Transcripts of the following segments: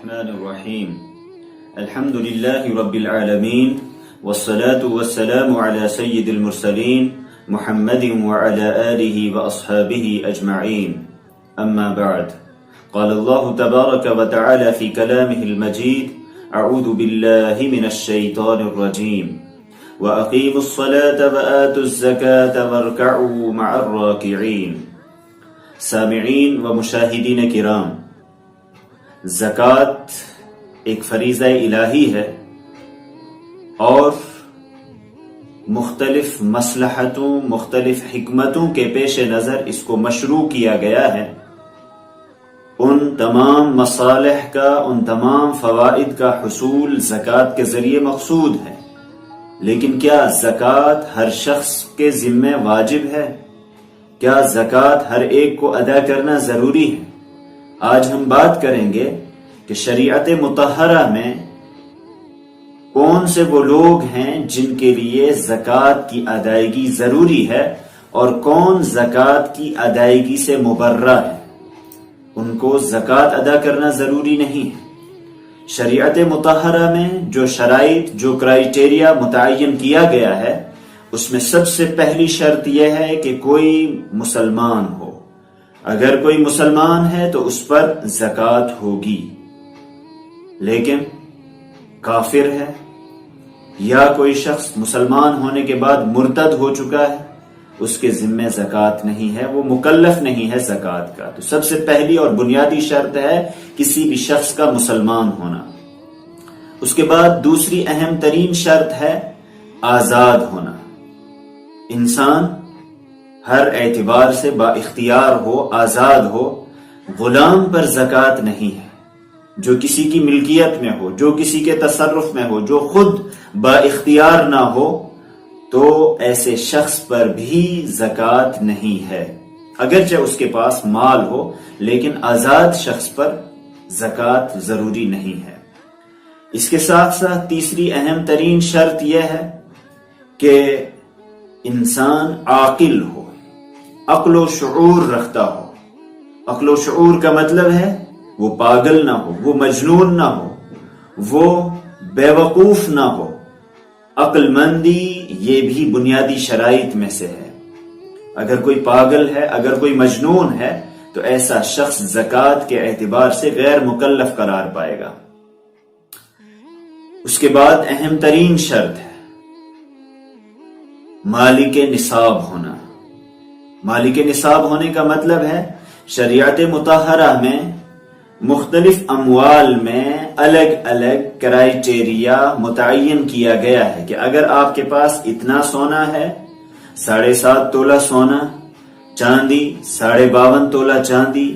الرحمن الرحيم الحمد لله رب العالمين والصلاة والسلام على سيد المرسلين محمد وعلى آله وأصحابه أجمعين أما بعد قال الله تبارك وتعالى في كلامه المجيد أعوذ بالله من الشيطان الرجيم وأقيموا الصلاة وآتوا الزكاة واركعوا مع الراكعين. سامعین و مشاہدین کرام، زکوٰۃ ایک فریضہ الہی ہے اور مختلف مصلحتوں، مختلف حکمتوں کے پیش نظر اس کو مشروع کیا گیا ہے. ان تمام مصالح کا، ان تمام فوائد کا حصول زکوٰۃ کے ذریعے مقصود ہے. لیکن کیا زکوٰۃ ہر شخص کے ذمہ واجب ہے؟ کیا زکوٰۃ ہر ایک کو ادا کرنا ضروری ہے؟ آج ہم بات کریں گے کہ شریعت مطہرہ میں کون سے وہ لوگ ہیں جن کے لیے زکوٰۃ کی ادائیگی ضروری ہے اور کون زکوٰۃ کی ادائیگی سے مبرہ ہے، ان کو زکوٰۃ ادا کرنا ضروری نہیں ہے. شریعت مطہرہ میں جو شرائط، جو کرائیٹیریا متعین کیا گیا ہے، اس میں سب سے پہلی شرط یہ ہے کہ کوئی مسلمان ہو. اگر کوئی مسلمان ہے تو اس پر زکوٰۃ ہوگی. لیکن کافر ہے یا کوئی شخص مسلمان ہونے کے بعد مرتد ہو چکا ہے، اس کے ذمہ زکوٰۃ نہیں ہے، وہ مکلف نہیں ہے زکوٰۃ کا. تو سب سے پہلی اور بنیادی شرط ہے کسی بھی شخص کا مسلمان ہونا. اس کے بعد دوسری اہم ترین شرط ہے آزاد ہونا. انسان ہر اعتبار سے با اختیار ہو، آزاد ہو. غلام پر زکوٰۃ نہیں ہے. جو کسی کی ملکیت میں ہو، جو کسی کے تصرف میں ہو، جو خود با اختیار نہ ہو، تو ایسے شخص پر بھی زکوٰۃ نہیں ہے، اگرچہ اس کے پاس مال ہو. لیکن آزاد شخص پر زکوٰۃ ضروری نہیں ہے. اس کے ساتھ ساتھ تیسری اہم ترین شرط یہ ہے کہ انسان عاقل ہو، عقل و شعور رکھتا ہو. عقل و شعور کا مطلب ہے وہ پاگل نہ ہو، وہ مجنون نہ ہو، وہ بے وقوف نہ ہو. عقل مندی یہ بھی بنیادی شرائط میں سے ہے. اگر کوئی پاگل ہے، اگر کوئی مجنون ہے، تو ایسا شخص زکوٰۃ کے اعتبار سے غیر مکلف قرار پائے گا. اس کے بعد اہم ترین شرط ہے مالک نصاب ہونا. مالک نصاب ہونے کا مطلب ہے شریعت مطہرہ میں مختلف اموال میں الگ الگ کرائیٹیریا متعین کیا گیا ہے کہ اگر آپ کے پاس اتنا سونا ہے، 7.5 تولہ سونا، چاندی 52.5 تولہ چاندی،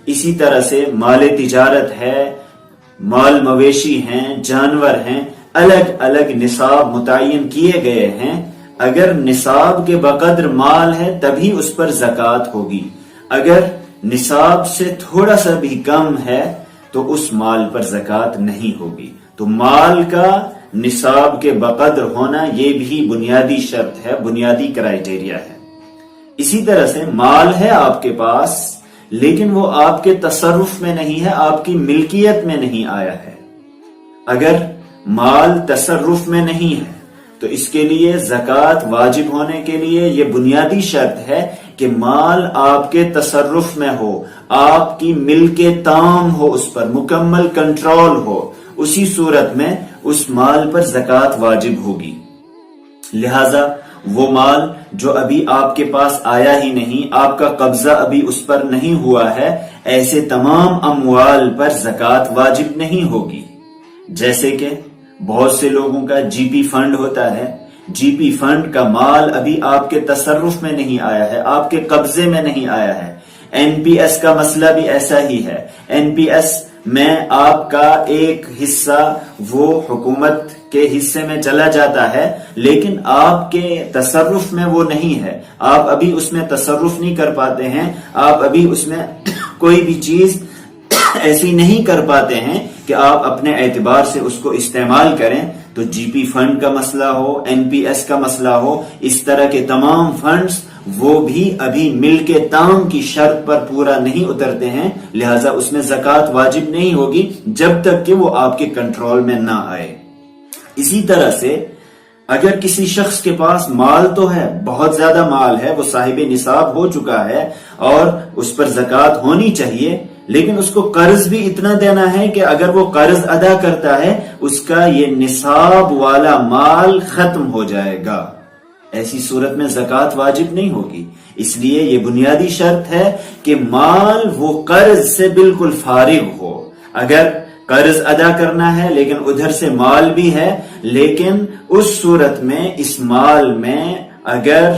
اسی طرح سے مال تجارت ہے، مال مویشی ہیں، جانور ہیں، الگ الگ نصاب متعین کیے گئے ہیں. اگر نصاب کے بقدر مال ہے تبھی اس پر زکوٰۃ ہوگی. اگر نصاب سے تھوڑا سا بھی کم ہے تو اس مال پر زکوٰۃ نہیں ہوگی. تو مال کا نصاب کے بقدر ہونا یہ بھی بنیادی شرط ہے، بنیادی کرائیٹیریا ہے. اسی طرح سے مال ہے آپ کے پاس لیکن وہ آپ کے تصرف میں نہیں ہے، آپ کی ملکیت میں نہیں آیا ہے. اگر مال تصرف میں نہیں ہے تو اس کے لیے زکوٰۃ واجب ہونے کے لیے یہ بنیادی شرط ہے کہ مال آپ کے تصرف میں ہو، آپ کی ملک تام ہو، اس پر مکمل کنٹرول ہو. اسی صورت میں اس مال پر زکوٰۃ واجب ہوگی. لہذا وہ مال جو ابھی آپ کے پاس آیا ہی نہیں، آپ کا قبضہ ابھی اس پر نہیں ہوا ہے، ایسے تمام اموال پر زکوٰۃ واجب نہیں ہوگی. جیسے کہ بہت سے لوگوں کا جی پی فنڈ ہوتا ہے. جی پی فنڈ کا مال ابھی آپ کے تصرف میں نہیں آیا ہے، آپ کے قبضے میں نہیں آیا ہے. این پی ایس کا مسئلہ بھی ایسا ہی ہے. این پی ایس میں آپ کا ایک حصہ وہ حکومت کے حصے میں چلا جاتا ہے لیکن آپ کے تصرف میں وہ نہیں ہے. آپ ابھی اس میں تصرف نہیں کر پاتے ہیں، آپ ابھی اس میں کوئی بھی چیز ایسی نہیں کر پاتے ہیں کہ آپ اپنے اعتبار سے اس کو استعمال کریں. تو جی پی فنڈ کا مسئلہ ہو، این پی ایس کا مسئلہ ہو، اس طرح کے تمام فنڈز وہ بھی ابھی مل کے تام کی شرط پر پورا نہیں اترتے ہیں، لہٰذا اس میں زکوٰۃ واجب نہیں ہوگی جب تک کہ وہ آپ کے کنٹرول میں نہ آئے۔ اسی طرح سے اگر کسی شخص کے پاس مال تو ہے، بہت زیادہ مال ہے، وہ صاحب نصاب ہو چکا ہے اور اس پر زکوٰۃ ہونی چاہیے، لیکن اس کو قرض بھی اتنا دینا ہے کہ اگر وہ قرض ادا کرتا ہے اس کا یہ نصاب والا مال ختم ہو جائے گا، ایسی صورت میں زکوٰۃ واجب نہیں ہوگی۔ اس لیے یہ بنیادی شرط ہے کہ مال وہ قرض سے بالکل فارغ ہو۔ اگر قرض ادا کرنا ہے لیکن ادھر سے مال بھی ہے، لیکن اس صورت میں اس مال میں اگر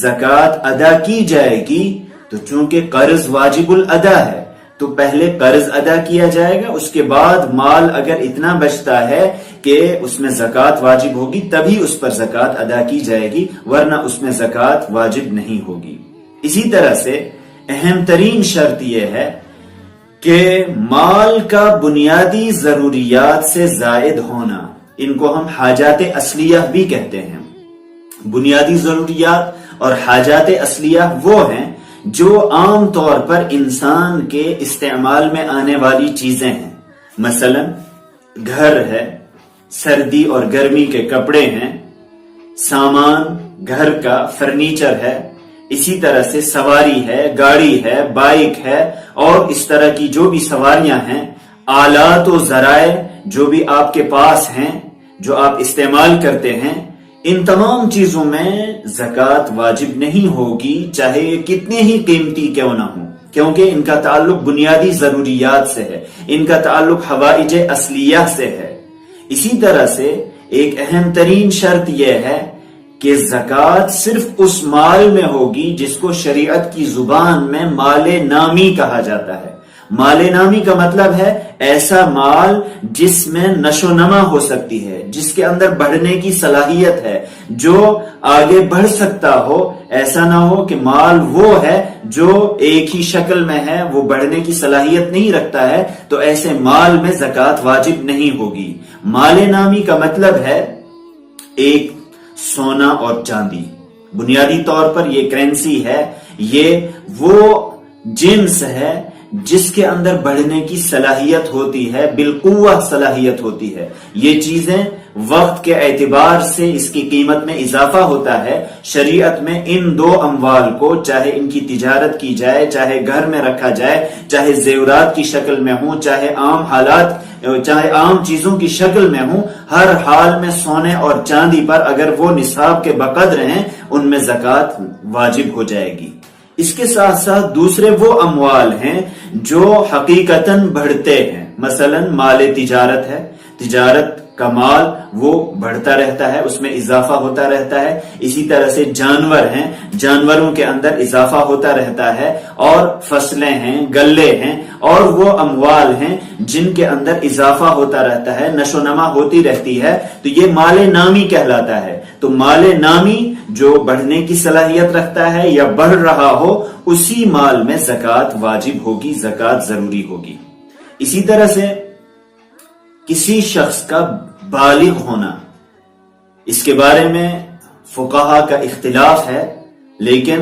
زکوٰۃ ادا کی جائے گی تو چونکہ قرض واجب الادا ہے تو پہلے قرض ادا کیا جائے گا، اس کے بعد مال اگر اتنا بچتا ہے کہ اس میں زکوٰۃ واجب ہوگی تبھی اس پر زکوٰۃ ادا کی جائے گی، ورنہ اس میں زکوٰۃ واجب نہیں ہوگی۔ اسی طرح سے اہم ترین شرط یہ ہے کہ مال کا بنیادی ضروریات سے زائد ہونا، ان کو ہم حاجات اصلیہ بھی کہتے ہیں۔ بنیادی ضروریات اور حاجات اصلیہ وہ ہیں جو عام طور پر انسان کے استعمال میں آنے والی چیزیں ہیں، مثلا گھر ہے، سردی اور گرمی کے کپڑے ہیں، سامان گھر کا فرنیچر ہے، اسی طرح سے سواری ہے، گاڑی ہے، بائک ہے، اور اس طرح کی جو بھی سواریاں ہیں، آلات و ذرائع جو بھی آپ کے پاس ہیں جو آپ استعمال کرتے ہیں، ان تمام چیزوں میں زکوٰۃ واجب نہیں ہوگی چاہے یہ کتنے ہی قیمتی کیوں نہ ہوں، کیونکہ ان کا تعلق بنیادی ضروریات سے ہے، ان کا تعلق حوائج اصلیہ سے ہے۔ اسی طرح سے ایک اہم ترین شرط یہ ہے کہ زکوٰۃ صرف اس مال میں ہوگی جس کو شریعت کی زبان میں مال نامی کہا جاتا ہے۔ مال نامی کا مطلب ہے ایسا مال جس میں نشو و نما ہو سکتی ہے، جس کے اندر بڑھنے کی صلاحیت ہے، جو آگے بڑھ سکتا ہو، ایسا نہ ہو کہ مال وہ ہے جو ایک ہی شکل میں ہے، وہ بڑھنے کی صلاحیت نہیں رکھتا ہے، تو ایسے مال میں زکوٰۃ واجب نہیں ہوگی۔ مال نامی کا مطلب ہے ایک سونا اور چاندی، بنیادی طور پر یہ کرنسی ہے، یہ وہ جنس ہے جس کے اندر بڑھنے کی صلاحیت ہوتی ہے، بالقوہ صلاحیت ہوتی ہے۔ یہ چیزیں وقت کے اعتبار سے اس کی قیمت میں اضافہ ہوتا ہے۔ شریعت میں ان دو اموال کو، چاہے ان کی تجارت کی جائے، چاہے گھر میں رکھا جائے، چاہے زیورات کی شکل میں ہوں، چاہے عام چیزوں کی شکل میں ہوں، ہر حال میں سونے اور چاندی پر اگر وہ نصاب کے بقدر ہیں ان میں زکوٰۃ واجب ہو جائے گی۔ اس کے ساتھ ساتھ دوسرے وہ اموال ہیں جو حقیقتاً بڑھتے ہیں، مثلا مال تجارت ہے، تجارت کا مال وہ بڑھتا رہتا ہے، اس میں اضافہ ہوتا رہتا ہے۔ اسی طرح سے جانور ہیں، جانوروں کے اندر اضافہ ہوتا رہتا ہے، اور فصلیں ہیں، گلے ہیں، اور وہ اموال ہیں جن کے اندر اضافہ ہوتا رہتا ہے، نشو و نما ہوتی رہتی ہے، تو یہ مال نامی کہلاتا ہے۔ تو مال نامی جو بڑھنے کی صلاحیت رکھتا ہے یا بڑھ رہا ہو، اسی مال میں زکوٰۃ واجب ہوگی، زکوٰۃ ضروری ہوگی۔ اسی طرح سے کسی شخص کا بالغ ہونا، اس کے بارے میں فقہا کا اختلاف ہے، لیکن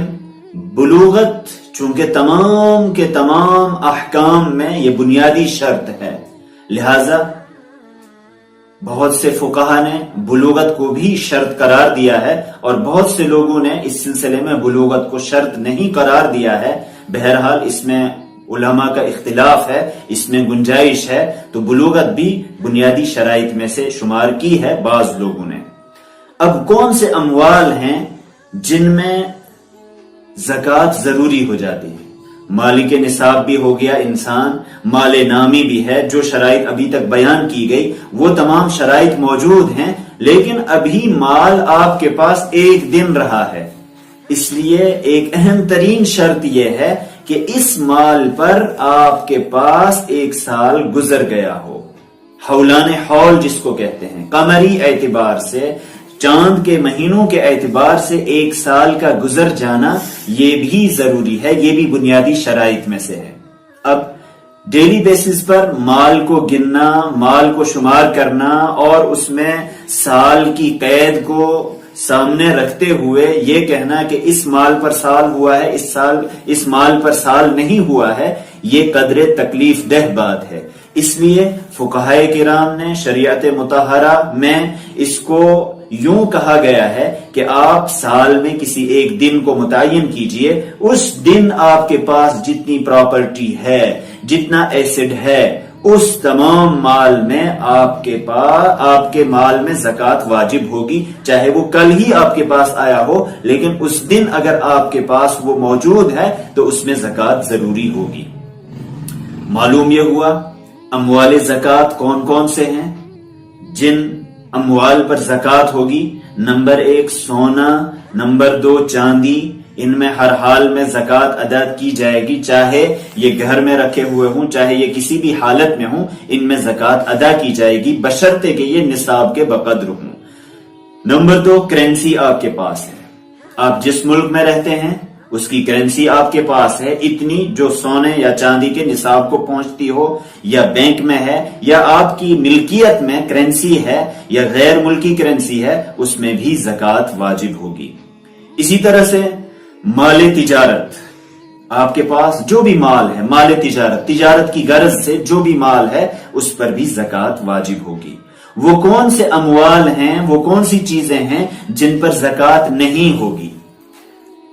بلوغت چونکہ تمام کے تمام احکام میں یہ بنیادی شرط ہے، لہذا بہت سے فقہا نے بلوغت کو بھی شرط قرار دیا ہے، اور بہت سے لوگوں نے اس سلسلے میں بلوغت کو شرط نہیں قرار دیا ہے۔ بہرحال اس میں علماء کا اختلاف ہے، اس میں گنجائش ہے، تو بلوغت بھی بنیادی شرائط میں سے شمار کی ہے بعض لوگوں نے۔ اب کون سے اموال ہیں جن میں زکوٰۃ ضروری ہو جاتی ہے؟ مالک نصاب بھی ہو گیا انسان، مال نامی بھی ہے، جو شرائط ابھی تک بیان کی گئی وہ تمام شرائط موجود ہیں، لیکن ابھی مال آپ کے پاس ایک دن رہا ہے، اس لیے ایک اہم ترین شرط یہ ہے کہ اس مال پر آپ کے پاس ایک سال گزر گیا ہو۔ حولان حول جس کو کہتے ہیں، قمری اعتبار سے، چاند کے مہینوں کے اعتبار سے ایک سال کا گزر جانا یہ بھی ضروری ہے، یہ بھی بنیادی شرائط میں سے ہے۔ اب ڈیلی بیسس پر مال کو گننا، مال کو شمار کرنا اور اس میں سال کی قید کو سامنے رکھتے ہوئے یہ کہنا کہ اس مال پر سال ہوا ہے، اس مال پر سال نہیں ہوا ہے، یہ قدر تکلیف دہ بات ہے۔ اس لیے فقہائے کرام نے شریعت مطہرہ میں اس کو یوں کہا گیا ہے کہ آپ سال میں کسی ایک دن کو متعین کیجئے، اس دن آپ کے پاس جتنی پراپرٹی ہے، جتنا ایسڈ ہے، اس تمام مال میں آپ کے مال میں زکوٰۃ واجب ہوگی، چاہے وہ کل ہی آپ کے پاس آیا ہو، لیکن اس دن اگر آپ کے پاس وہ موجود ہے تو اس میں زکوٰۃ ضروری ہوگی۔ معلوم یہ ہوا اموال زکوٰۃ کون کون سے ہیں جن اموال پر زکوٰۃ ہوگی۔ نمبر 1 سونا، نمبر 2 چاندی، ان میں ہر حال میں زکوٰۃ ادا کی جائے گی، چاہے یہ گھر میں رکھے ہوئے ہوں، چاہے یہ کسی بھی حالت میں ہوں، ان میں زکوٰۃ ادا کی جائے گی بشرطے کہ یہ نصاب کے بقدر ہوں۔ نمبر 2 کرنسی آپ کے پاس ہے، آپ جس ملک میں رہتے ہیں اس کی کرنسی آپ کے پاس ہے، اتنی جو سونے یا چاندی کے نصاب کو پہنچتی ہو، یا بینک میں ہے، یا آپ کی ملکیت میں کرنسی ہے، یا غیر ملکی کرنسی ہے، اس میں بھی زکوٰۃ واجب ہوگی۔ اسی طرح سے مال تجارت، آپ کے پاس جو بھی مال ہے، مال تجارت کی غرض سے جو بھی مال ہے اس پر بھی زکوٰۃ واجب ہوگی۔ وہ کون سے اموال ہیں، وہ کون سی چیزیں ہیں جن پر زکوٰۃ نہیں ہوگی،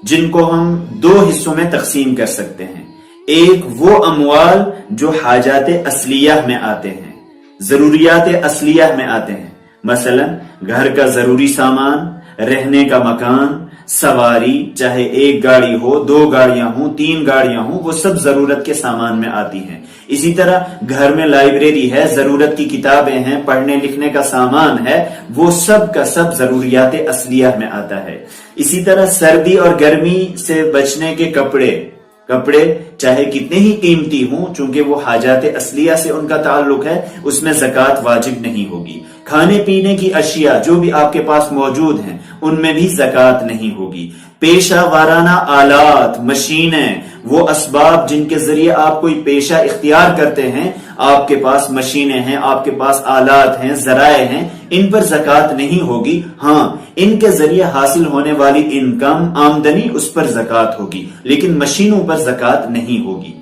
جن کو ہم 2 حصوں میں تقسیم کر سکتے ہیں۔ ایک وہ اموال جو حاجات اصلیہ میں آتے ہیں، ضروریات اصلیہ میں آتے ہیں، مثلا گھر کا ضروری سامان، رہنے کا مکان، سواری، چاہے 1 گاڑی ہو، 2 گاڑیاں ہوں، 3 گاڑیاں ہوں، وہ سب ضرورت کے سامان میں آتی ہیں۔ اسی طرح گھر میں لائبریری ہے، ضرورت کی کتابیں ہیں، پڑھنے لکھنے کا سامان ہے، وہ سب کا سب ضروریات اصلیہ میں آتا ہے۔ اسی طرح سردی اور گرمی سے بچنے کے کپڑے چاہے کتنے ہی قیمتی ہوں، چونکہ وہ حاجات اصلیہ سے ان کا تعلق ہے، اس میں زکوٰۃ واجب نہیں ہوگی۔ کھانے پینے کی اشیاء جو بھی آپ کے پاس موجود ہیں ان میں بھی زکوٰۃ نہیں ہوگی۔ پیشہ وارانہ آلات، مشینیں، وہ اسباب جن کے ذریعے آپ کوئی پیشہ اختیار کرتے ہیں، آپ کے پاس مشینیں ہیں، آپ کے پاس آلات ہیں، ذرائع ہیں، ان پر زکوٰۃ نہیں ہوگی۔ ہاں، ان کے ذریعے حاصل ہونے والی انکم، آمدنی، اس پر زکوٰۃ ہوگی، لیکن مشینوں پر زکوٰۃ نہیں ہوگی۔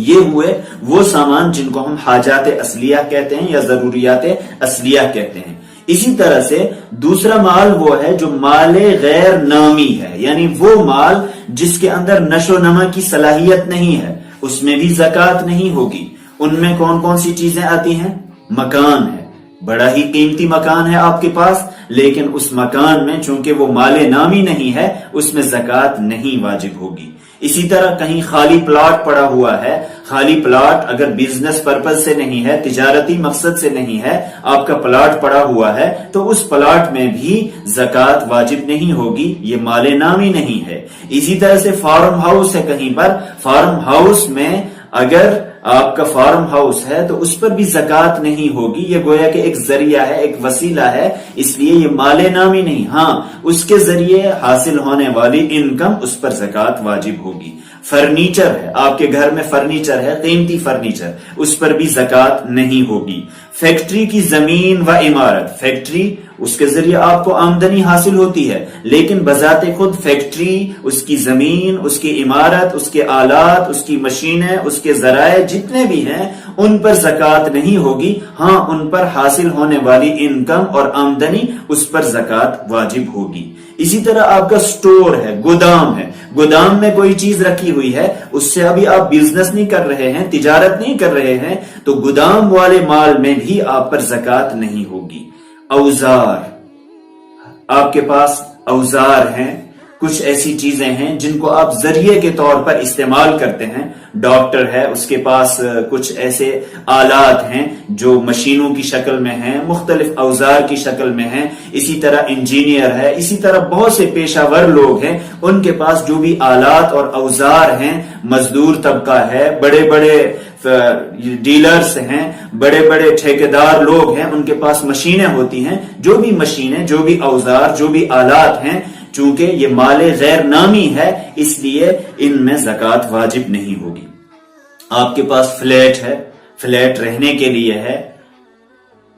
یہ ہوئے وہ سامان جن کو ہم حاجات اصلیہ کہتے ہیں یا ضروریات اصلیہ کہتے ہیں۔ اسی طرح سے دوسرا مال وہ ہے جو مال غیر نامی ہے، یعنی وہ مال جس کے اندر نشو و نما کی صلاحیت نہیں ہے، اس میں بھی زکوٰۃ نہیں ہوگی۔ ان میں کون کون سی چیزیں آتی ہیں؟ مکان ہے، بڑا ہی قیمتی مکان ہے آپ کے پاس، لیکن اس مکان میں چونکہ وہ مال نامی نہیں ہے، اس میں زکوٰۃ نہیں واجب ہوگی۔ اسی طرح کہیں خالی پلاٹ پڑا ہوا ہے، خالی پلاٹ اگر بزنس پرپز سے نہیں ہے، تجارتی مقصد سے نہیں ہے، آپ کا پلاٹ پڑا ہوا ہے، تو اس پلاٹ میں بھی زکوٰۃ واجب نہیں ہوگی، یہ مال نامی نہیں ہے۔ اسی طرح سے فارم ہاؤس ہے کہیں پر، فارم ہاؤس میں اگر آپ کا فارم ہاؤس ہے تو اس پر بھی زکوٰۃ نہیں ہوگی، یہ گویا کہ ایک ذریعہ ہے، ایک وسیلہ ہے، اس لیے یہ مال نامی نہیں۔ ہاں، اس کے ذریعے حاصل ہونے والی انکم، اس پر زکوٰۃ واجب ہوگی۔ فرنیچر ہے، آپ کے گھر میں فرنیچر ہے، قیمتی فرنیچر، اس پر بھی زکوٰۃ نہیں ہوگی۔ فیکٹری کی زمین و عمارت، فیکٹری اس کے ذریعے آپ کو آمدنی حاصل ہوتی ہے، لیکن بذات خود فیکٹری، اس کی زمین، اس کی عمارت، اس کے آلات، اس کی مشینیں، اس کے ذرائع جتنے بھی ہیں، ان پر زکوٰۃ نہیں ہوگی۔ ہاں، ان پر حاصل ہونے والی انکم اور آمدنی، اس پر زکوٰۃ واجب ہوگی۔ اسی طرح آپ کا سٹور ہے، گودام ہے، گودام میں کوئی چیز رکھی ہوئی ہے، اس سے ابھی آپ بزنس نہیں کر رہے ہیں، تجارت نہیں کر رہے ہیں، تو گودام والے مال میں بھی آپ پر زکوٰۃ نہیں ہوگی۔ اوزار، آپ کے پاس اوزار ہیں، کچھ ایسی چیزیں ہیں جن کو آپ ذریعے کے طور پر استعمال کرتے ہیں۔ ڈاکٹر ہے، اس کے پاس کچھ ایسے آلات ہیں جو مشینوں کی شکل میں ہیں، مختلف اوزار کی شکل میں ہیں۔ اسی طرح انجینئر ہے، اسی طرح بہت سے پیشہ ور لوگ ہیں، ان کے پاس جو بھی آلات اور اوزار ہیں، مزدور طبقہ ہے، بڑے بڑے ڈیلرز ہیں، بڑے بڑے ٹھیکیدار لوگ ہیں، ان کے پاس مشینیں ہوتی ہیں۔ جو بھی مشینیں، جو بھی اوزار، جو بھی آلات ہیں، چونکہ یہ مال غیر نامی ہے، اس لیے ان میں زکوٰۃ واجب نہیں ہوگی۔ آپ کے پاس فلیٹ ہے، فلیٹ رہنے کے لیے ہے،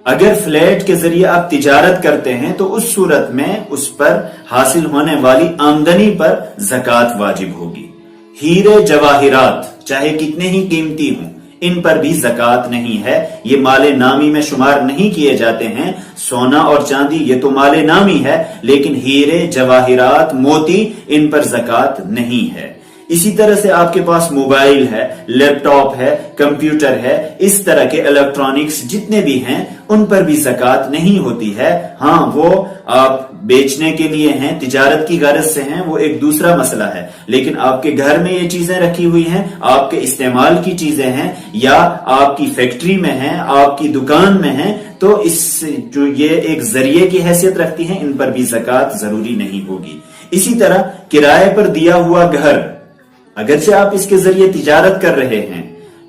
اگر فلیٹ کے ذریعے آپ تجارت کرتے ہیں تو اس صورت میں اس پر حاصل ہونے والی آمدنی پر زکوٰۃ واجب ہوگی۔ ہیرے جواہرات چاہے کتنے ہی قیمتی ہوں ان پر بھی زکوٰۃ نہیں ہے، یہ مال نامی میں شمار نہیں کیے جاتے ہیں۔ سونا اور چاندی یہ تو مال نامی ہے، لیکن ہیرے جواہرات موتی ان پر زکوٰۃ نہیں ہے۔ اسی طرح سے آپ کے پاس موبائل ہے، لیپ ٹاپ ہے، کمپیوٹر ہے، اس طرح کے الیکٹرانکس جتنے بھی ہیں ان پر بھی زکوٰۃ نہیں ہوتی ہے۔ ہاں وہ آپ بیچنے کے لیے ہیں، تجارت کی غرض سے ہیں، وہ ایک دوسرا مسئلہ ہے، لیکن آپ کے گھر میں یہ چیزیں رکھی ہوئی ہیں، آپ کے استعمال کی چیزیں ہیں، یا آپ کی فیکٹری میں ہیں، آپ کی دکان میں ہیں، تو اس جو یہ ایک ذریعے کی حیثیت رکھتی ہیں، ان پر بھی زکوٰۃ ضروری نہیں ہوگی۔ اسی طرح کرائے پر دیا ہوا گھر، اگرچہ آپ اس کے ذریعے تجارت کر رہے ہیں،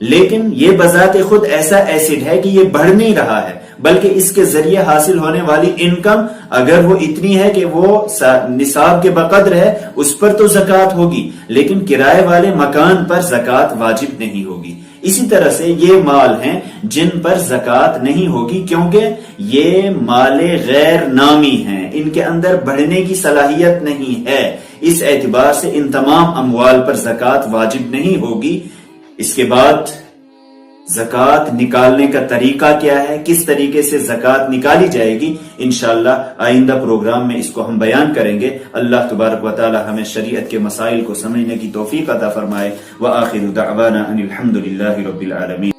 لیکن یہ بذات خود ایسا ایسڈ ہے کہ یہ بڑھ نہیں رہا ہے، بلکہ اس کے ذریعے حاصل ہونے والی انکم اگر وہ اتنی ہے کہ وہ نصاب کے بقدر ہے، اس پر تو زکوٰۃ ہوگی، لیکن کرائے والے مکان پر زکوٰۃ واجب نہیں ہوگی۔ اسی طرح سے یہ مال ہیں جن پر زکوٰۃ نہیں ہوگی، کیونکہ یہ مال غیر نامی ہیں، ان کے اندر بڑھنے کی صلاحیت نہیں ہے، اس اعتبار سے ان تمام اموال پر زکوٰۃ واجب نہیں ہوگی۔ اس کے بعد زکوٰۃ نکالنے کا طریقہ کیا ہے، کس طریقے سے زکوٰۃ نکالی جائے گی، انشاءاللہ آئندہ پروگرام میں اس کو ہم بیان کریں گے۔ اللہ تبارک و تعالی ہمیں شریعت کے مسائل کو سمجھنے کی توفیق عطا فرمائے۔ وآخر دعوانا ان الحمد للہ رب العالمین۔